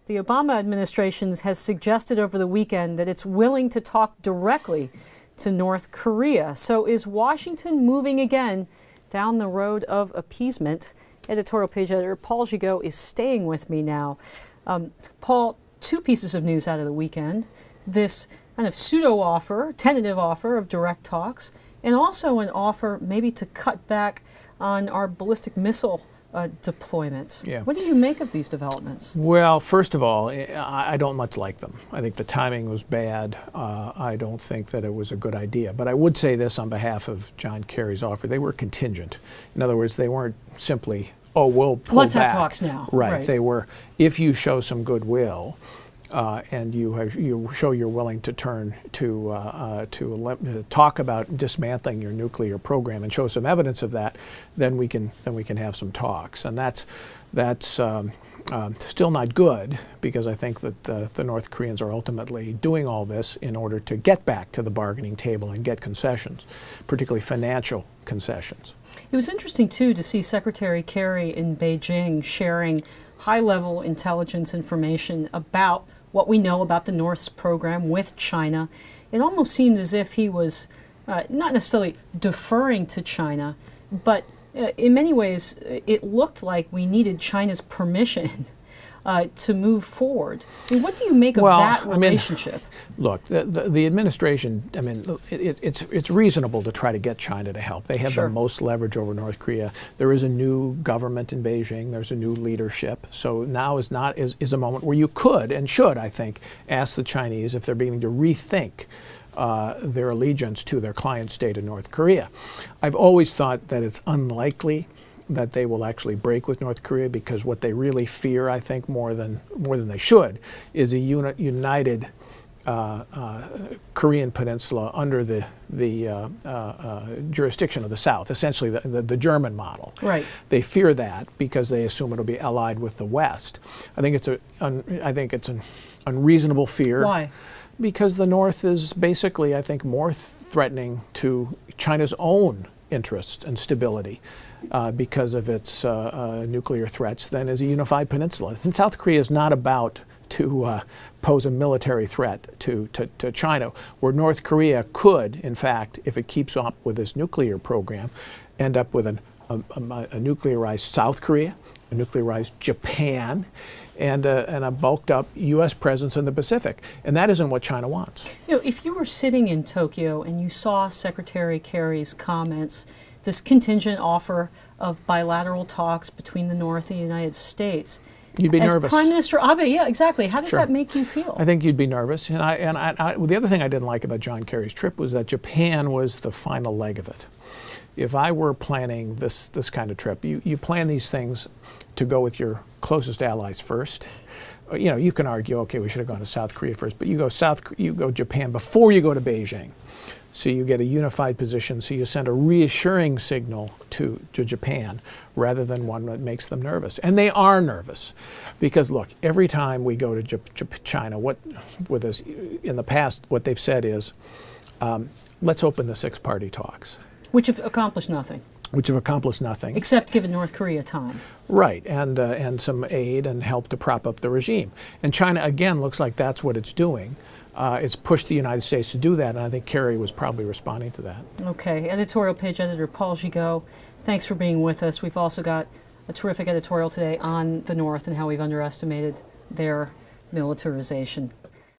The Obama administration has suggested over the weekend that it's willing to talk directly to North Korea. So is Washington moving again down the road of appeasement? Editorial page editor Paul Gigot is staying with me now. Paul, two pieces of news out of the weekend. This kind of pseudo-offer, tentative offer of direct talks, and also an offer maybe to cut back on our ballistic missile deployments. Yeah. What do you make of these developments? Well, first of all, I don't much like them. I think the timing was bad. I don't think that it was a good idea. But I would say this on behalf of John Kerry's offer. They were contingent. In other words, they weren't simply, oh, we'll pull Let's back. have talks now. Right. They were, if you show some goodwill, and you show you're willing to turn to talk about dismantling your nuclear program and show some evidence of that, then we can have some talks. And that's still not good, because I think that the North Koreans are ultimately doing all this in order to get back to the bargaining table and get concessions, particularly financial concessions. It was interesting, too, to see Secretary Kerry in Beijing sharing high-level intelligence information about what we know about the North's program with China. It almost seemed as if he was not necessarily deferring to China, but in many ways it looked like we needed China's permission to move forward. I mean, what do you make of that relationship? Look, the administration, I mean, it's reasonable to try to get China to help. They have the most leverage over North Korea. There is a new government in Beijing. There's a new leadership. So now is a moment where you could and should, I think, ask the Chinese if they're beginning to rethink their allegiance to their client state of North Korea. I've always thought that it's unlikely that they will actually break with North Korea, because what they really fear, I think, more than they should, is a united Korean peninsula under the jurisdiction of the South, essentially the German model. Right. They fear that because they assume it'll be allied with the West. I think it's an unreasonable fear. Why? Because the North is basically, I think, more threatening to China's own interests and stability because of its nuclear threats than is a unified peninsula. And South Korea is not about to pose a military threat to China, where North Korea could, in fact, if it keeps up with this nuclear program, end up with a nuclearized South Korea, a nuclearized Japan, and a bulked up U.S. presence in the Pacific. And that isn't what China wants. You know, if you were sitting in Tokyo and you saw Secretary Kerry's comments, this contingent offer of bilateral talks between the North and the United States, you'd be nervous. As Prime Minister Abe, yeah, exactly. How does that make you feel? I think you'd be nervous. And the other thing I didn't like about John Kerry's trip was that Japan was the final leg of it. If I were planning this kind of trip, you plan these things to go with your closest allies first. You know, you can argue, okay, we should have gone to South Korea first, but you go Japan before you go to Beijing. So you get a unified position, so you send a reassuring signal to Japan rather than one that makes them nervous. And they are nervous because, look, every time we go to China, in the past, what they've said is, let's open the six-party talks. Which have accomplished nothing. Which have accomplished nothing. Except given North Korea time. Right, and some aid and help to prop up the regime. And China, again, looks like that's what it's doing. It's pushed the United States to do that, and I think Kerry was probably responding to that. Okay, editorial page editor Paul Gigot, thanks for being with us. We've also got a terrific editorial today on the North and how we've underestimated their militarization.